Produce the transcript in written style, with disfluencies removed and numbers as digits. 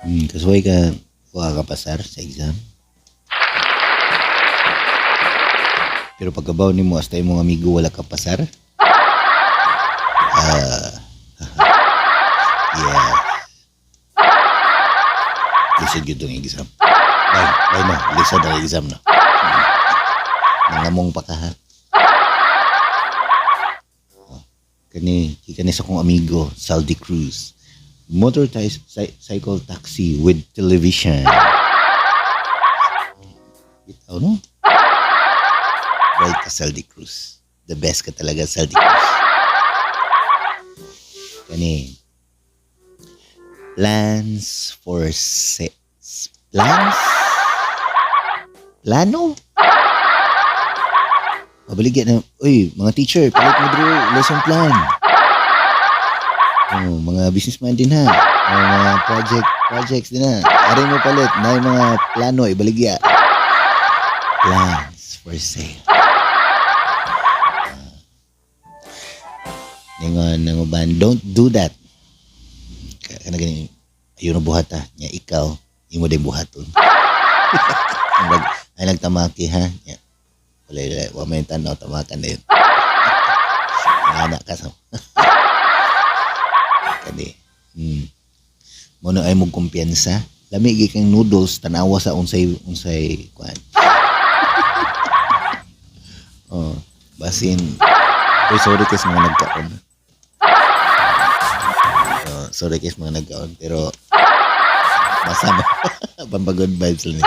Kasuway ka, wala ka pasar sa exam. Pero pagkabaw ni mo, hasta yung mga amigo wala ka pasar. Yeah. Lisod yun itong exam. Bye no. Lisod ang exam no. Nangamong pa ka ha. Kani sa kong amigo, Saldi Cruz. Motorcycle taxi with television. Bitaw no? Right ka Saldi Cruz. The best ka talaga Saldi Cruz. Kani plans for plano pabaligyan na mga teacher palit mo dito lesson plan. Mga businessman din ha, mga projects din ha, ari mo palit na yung mga plano ibaligya. Plans for sale. Nanguban, don't do that. Kana gani ayo na buhata nya ikaw imo din buhaton. ay nagtamaki ha nya wala may tanaw tamakan na yun. Anak ka sa kani mono ay mong kumpiyansa lami gi kang noodles tanawa sa unsay kuan. Basin sorry kasi mga nagkaon. Sorry guys mga nagkaon pero masama pampagood vibes lang